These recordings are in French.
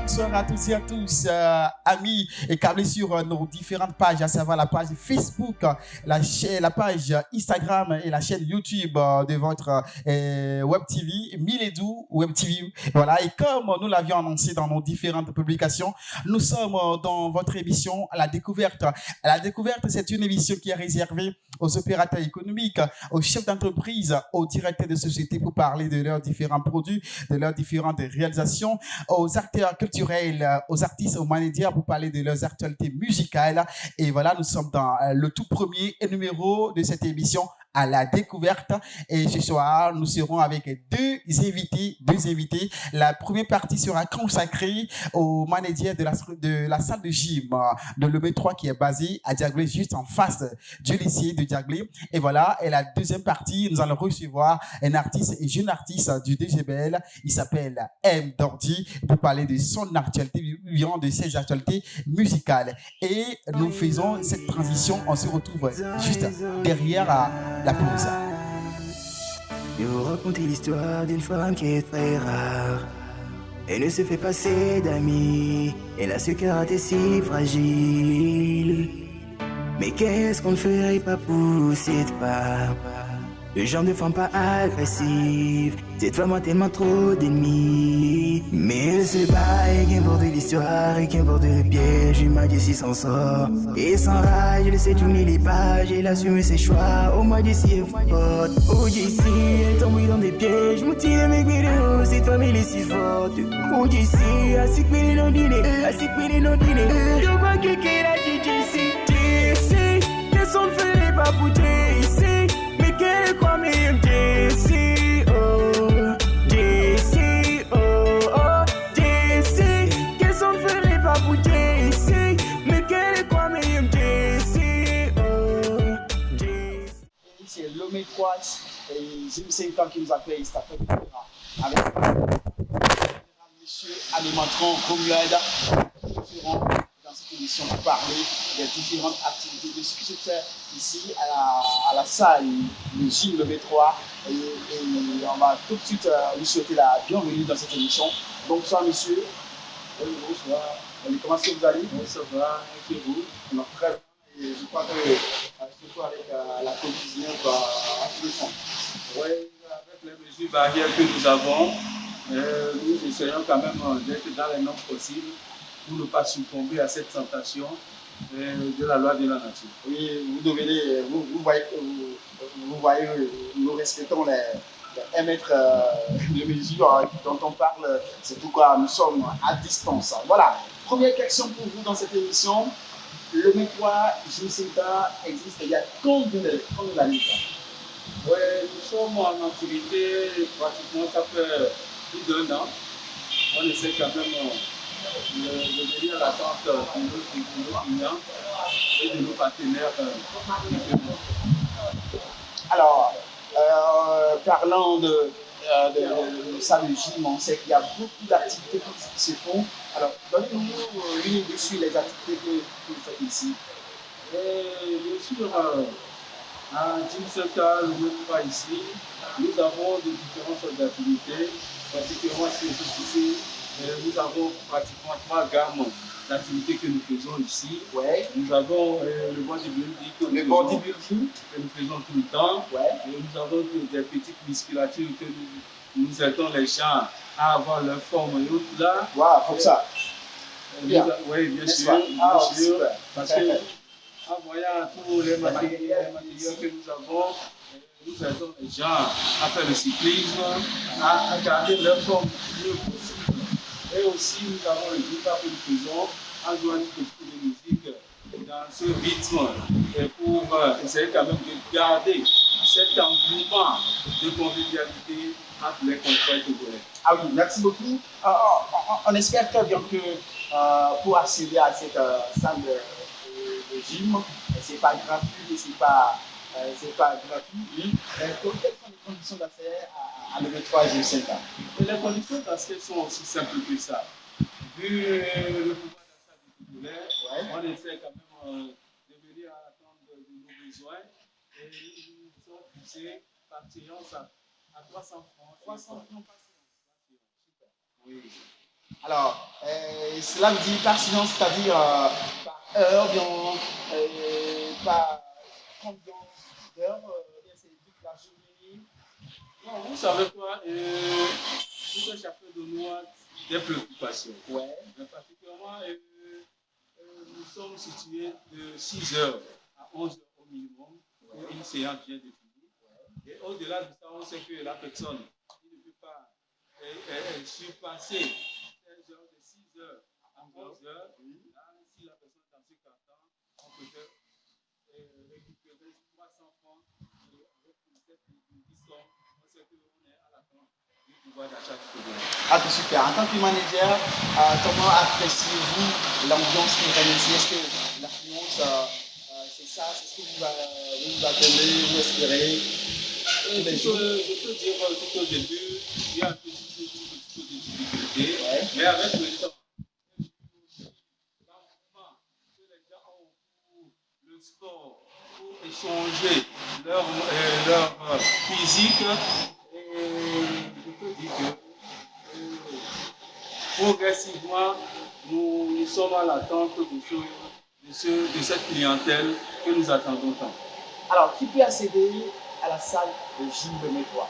bonsoir à tous et à tous, amis et câblés sur nos différentes pages, à savoir la page Facebook, la page Instagram et la chaîne YouTube de votre Web TV, Miledou Web TV. Voilà, et comme nous l'avions annoncé dans nos différentes publications, nous sommes dans votre émission La Découverte. La Découverte, c'est une émission qui est réservée aux opérateurs économiques, aux chefs d'entreprise, aux directeurs de société pour parler de leurs différents produits, de leurs différentes réalisations, aux acteurs culturels, aux artistes, aux managers pour parler de leurs actualités musicales. Et voilà, nous sommes dans le tout premier numéro de cette émission à la découverte. Et ce soir, nous serons avec deux invités. La première partie sera consacrée au manager de la salle de gym de l'EB3 qui est basée à Diaglé, juste en face du lycée de Diaglé. Et voilà, et la deuxième partie, nous allons recevoir un artiste, un jeune artiste du DGBL. Il s'appelle M. Dordi pour parler de son actualité, de ses actualités musicales. Et nous faisons cette transition, on se retrouve juste derrière la pause. Je vais vous raconter l'histoire d'une femme qui est très rare. Elle ne se fait passer d'amis. Elle a ce caractère si fragile. Mais qu'est-ce qu'on ne ferait pas pour cette femme? Le genre de femme pas agressive. Cette femme a tellement trop d'ennemis. Mais elle se bat et qu'importe l'histoire et qu'importe le piège, il m'a dit si s'en sort. Et sans rage, elle sait tourner les pages, elle assume ses choix. Au mois d'ici, elle forte. Au d'ici, elle tombe dans des pièges. Moutille mes vidéos, cette femme elle est si forte. Au d'ici, à 6 000 non dîner, à 6 000 non dîner. Je vois qu'elle a dit d'ici, qu'est-ce qu'on ne ferait pas pour d'ici? Quelle quoi même DC, oh, DC, oh, oh, DC. Qu'est-ce qu'on ferait pas pour DC? Mais quelle quoi même DC, oh, DC. C'est l'Homé 3 et Jim 5 ans qui nous accueille, il s'appelle avec monsieur Alimentron Romuald. Nous serons dans cette émission pour parler des différentes activités, de ce qui se fait ici à la salle, le gym le B3. Et on va tout de suite lui souhaiter la bienvenue dans cette émission. Bonsoir monsieur. Oui, bonsoir. Comment est-ce que vous allez? Oui, ça va, et vous? Alors, très bien. Et je crois que surtout avec la COVID-19 à tout le fond. Oui, avec les mesures barrières que nous avons, nous essayons quand même d'être dans les normes possibles pour ne pas succomber à cette tentation de la loi de la nature. Oui, vous voyez, nous respectons les 1 mètre de mesure dont on parle, c'est pourquoi nous sommes à distance. Voilà, première question pour vous dans cette émission. Le métro Jim-Senta existe il y a combien d'années? Oui, nous sommes en activité pratiquement, ça fait plus d'1 an. On essaie quand même de venir à l'attente de nos clients et de nos partenaires. Alors, parlant de salle de gym, on sait qu'il y a beaucoup d'activités qui se font. Alors, donnez-nous une idée sur les activités que vous faites ici. Bien sûr, à Jim-Senta, le même pas ici, nous avons de différentes sortes d'activités, particulièrement ici. Nous avons pratiquement 3 gammes d'activités que nous faisons ici. Ouais. Nous avons le bodybuilding que nous faisons tout le temps. Ouais. Et nous avons des petites musculatures que nous aidons les gens à avoir leur forme et autres là. Wow, comme ça. Oui, bien sûr. Super. Parce que en voyant tous les matériaux que nous avons, nous aidons les gens à faire le cyclisme, à garder leur forme le mieux possible. Et aussi, nous avons le groupe que nous faisons en jouant une petite de musique dans ce rythme et pour essayer quand même de garder cet engouement de convivialité entre les confrères togolais. Ah oui, merci beaucoup. On espère très bien que pour accéder à cette salle de gym, c'est pas gratuit et c'est pas gratuit. Oui. Quelles sont les conditions d'accès à l'EB3 Jim-Senta? Les conditions d'accès sont aussi simples que ça. Vu le pouvoir d'achat du titulaire, on essaie quand même de venir à l'attente de nos besoins et nous sommes poussés par séance à 300 francs. 300 francs par séance. Oui. Alors, cela veut dire par silence, c'est-à-dire par heure, bien, par combien d'heures, bien c'est toute la journée. Non, vous savez quoi, tout un chacun de nous a des préoccupations. Ouais. Mais particulièrement, nous sommes situés de 6 heures à 11 heures au minimum pour une séance bien définie. Et au-delà de ça, on sait que la personne ne peut pas surpasser 16 heures, de 6 heures à 11 heures. Là, si la personne est dans ce carton, on peut faire récupérer 300 francs et avec cette somme, on sait qu'on est à l'attente du pouvoir d'achat du problème. Ah, c'est super. En tant que manager, comment appréciez-vous l'ambiance qui règne ici? Est-ce que l'affluence, c'est ça, c'est ce que vous attendez, vous espérez? Je peux dire tout au début, il y a un petit peu de difficulté, mais avec le temps, l'engouement que les gens ont pour le sport, pour échanger leur physique, je peux dire que progressivement, nous sommes à l'attente de cette clientèle que nous attendons tant. Alors, qui peut accéder à la salle de gym de Métois?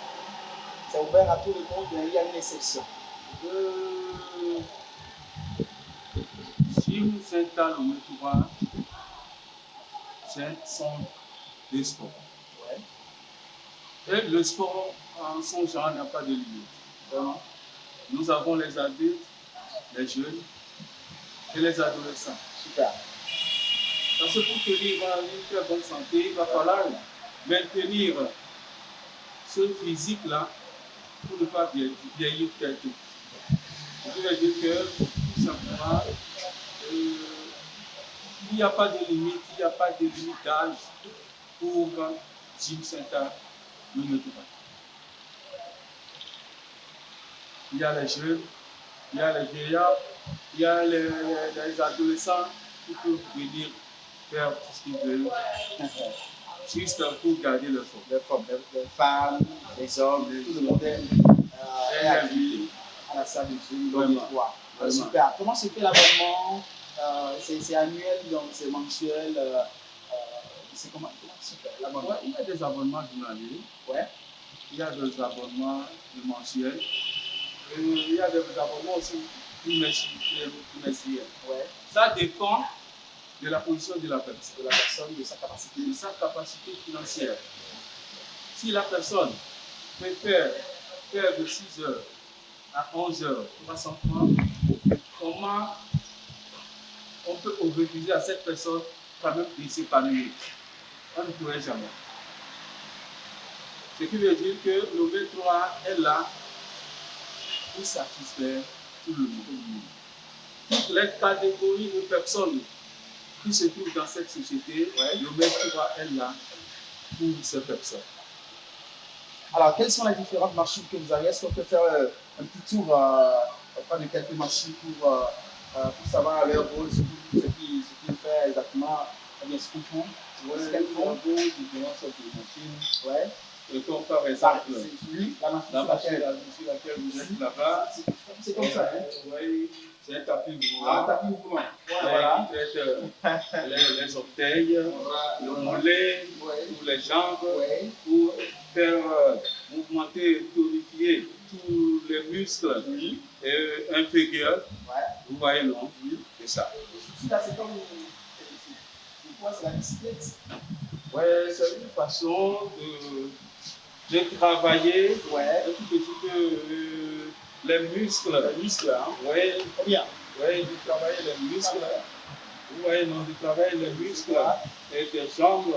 C'est ouvert à tout le monde, mais il y a une exception. Gym Saint-Al au Métois, c'est un centre de sport. Ouais. Et le sport, en son genre, n'a pas de limite. Vraiment. Nous avons les adultes, les jeunes et les adolescents. Super. Parce que pour tenir une très bonne santé, il va falloir maintenir ce physique-là pour ne pas vieillir très tôt. Je veux dire que, tout simplement, il n'y a pas de limite, il n'y a pas de limite d'âge pour Gym Saint-Al le Métois. Il y a les jeunes, il y a les vieillards, il y a les adolescents qui peuvent venir faire tout ce qu'ils veulent, juste pour garder leur forme. Les femmes, les hommes, tout le monde est invité à la salle de gym de Métois. Super. Comment se fait l'abonnement? C'est annuel, donc c'est mensuel. C'est comment se fait l'abonnement? Il y a des abonnements journaliers. Ouais. Il y a des abonnements mensuels. Il y a des abonnements aussi trimestriels. Ouais. Ça dépend de la position de la personne, de sa capacité financière. Si la personne préfère faire de 6 heures à 11 heures 300 francs, comment on peut refuser à cette personne quand même de s'épanouir? On ne pourrait jamais. Ce qui veut dire que le V3 est là pour satisfaire tout le monde. Toutes les catégories de personnes qui se trouvent dans cette société, le V3 est là pour ces personnes. Alors, quelles sont les différentes machines que vous avez? Est-ce qu'on peut faire un petit tour de quelques machines pour savoir à leur rôle ce qu'ils font exactement, ce qu'ils font? Ce qu'elles font, différentes sortes de machines. Ouais. Et comme par exemple, la machine sur laquelle vous êtes là-bas, c'est comme ça. Oui, c'est un tapis roulant. Un tapis roulant. Voilà. Qui traite les orteils, le mollet, ou les jambes, pour faire mouvementer, tonifier tous les muscles inférieurs. Vous voyez, non? C'est ça. C'est comme c'est la bicyclette. Oui, c'est une façon de travailler un tout petit peu les muscles. Les muscles, hein? Oui. Bien. Oui, de travailler les muscles. Vous voyez, non, de travailler les muscles et des jambes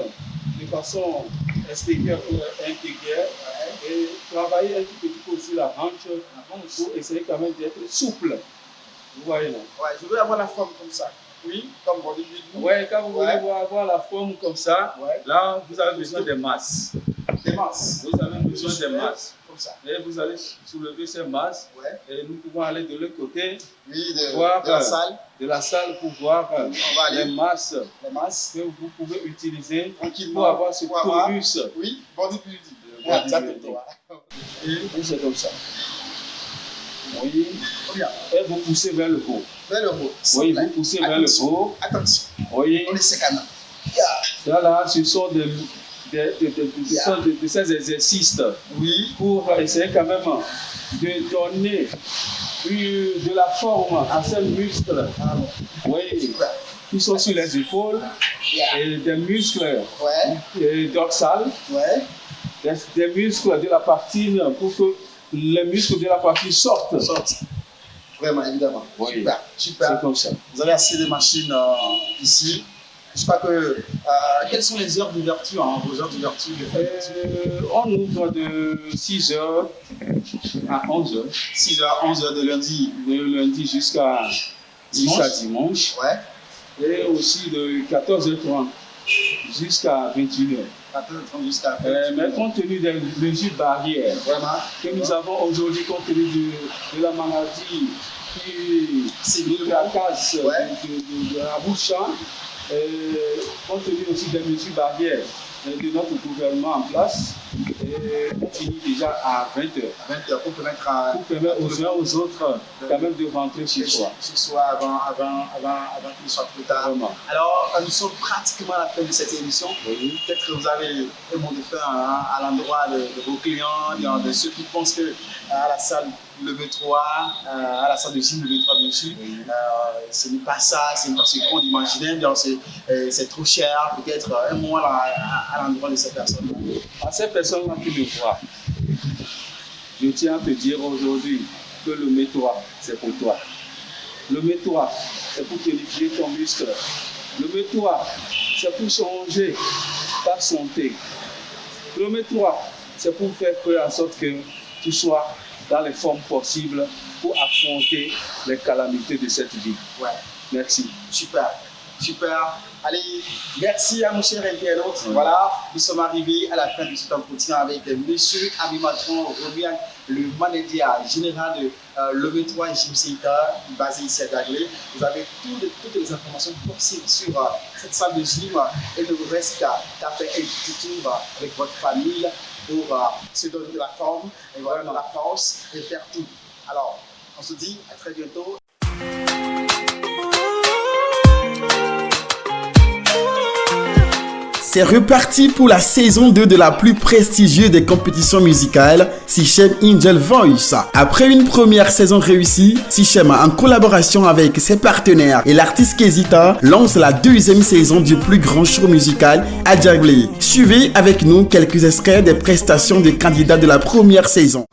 de façon extérieure ou intérieure. Et travailler un tout petit peu aussi la hanche pour essayer quand même d'être souple. Vous voyez, non? Ouais, je veux avoir la forme comme ça. Oui, comme bodybuilding. Oui, quand vous voulez avoir la forme comme ça, là, vous avez besoin des masses. Des masses. Vous avez besoin des masses. Comme ça. Et vous allez soulever ces masses. Et nous pouvons aller de l'autre côté, de la salle. Pour voir les masses que vous pouvez utiliser pour avoir ce tonus. Oui, bodybuilding. Exactement. Et c'est comme ça. Oui. Bien. Et vous poussez vers le haut. Vers le haut. Oui, vous poussez vers le haut. Attention. Oui. On est sécana. Là, ce sont de ces exercices Oui. pour essayer quand même de donner de la forme à ces muscles. Ah bon. Oui. Super. Qui sont sur les épaules. Et des muscles dorsales. Ouais. Des muscles de la partie pour que les muscles de la partie sortent. Vraiment, évidemment. Oui. Super, super. C'est comme ça. Vous avez assez de machines ici. Je crois que. Quelles sont les heures d'ouverture, vos heures d'ouverture? On ouvre de 6h à 11h. 6h à 11h de lundi. De lundi jusqu'à dimanche. Ouais. Et aussi de 14h30 jusqu'à 21h. 14h30 jusqu'à 21h. Mais compte tenu des mesures barrières que nous avons aujourd'hui, compte tenu de la maladie qui nous tracasse de la bouche, compte tenu aussi des mesures barrières de notre gouvernement en place, on finit déjà à 20h. À 20h pour permettre aux uns aux autres quand même de rentrer chez soi. Chez soi avant qu'il soit trop tard. Vraiment. Alors, nous sommes pratiquement à la fin de cette émission. Oui. Peut-être que vous avez un mot de fin à l'endroit de vos clients, de ceux qui pensent que à la salle Levé 3, à la salle de gym Levé 3 bien sûr, ce n'est pas ça, c'est pas ce qu'on imaginait, c'est trop cher, peut-être un mot à l'endroit de ces personnes-là. À ces personnes-là qui me voient, je tiens à te dire aujourd'hui que le métois, c'est pour toi. Le métois, c'est pour tonifier ton muscle. Le métois, c'est pour changer ta santé. Le métois, c'est pour faire en sorte que tu sois dans les formes possibles pour affronter les calamités de cette vie. Ouais. Merci. Super, super. Allez, merci à mon cher internaute. Voilà, nous sommes arrivés à la fin de cet entretien avec M. Abimatron Romian, le manager général de Levé 3 Gym Center, basé ici à Dagley. Vous avez toutes les informations possibles sur cette salle de gym. Il ne vous reste qu'à faire un petit tour avec votre famille pour se donner de la forme et vraiment de la force et faire tout. Alors, on se dit à très bientôt. C'est reparti pour la saison 2 de la plus prestigieuse des compétitions musicales, Sichem Angel Voice. Après une première saison réussie, Sichem, en collaboration avec ses partenaires et l'artiste Kezita, lance la deuxième saison du plus grand show musical à Dagley. Suivez avec nous quelques extraits des prestations des candidats de la première saison.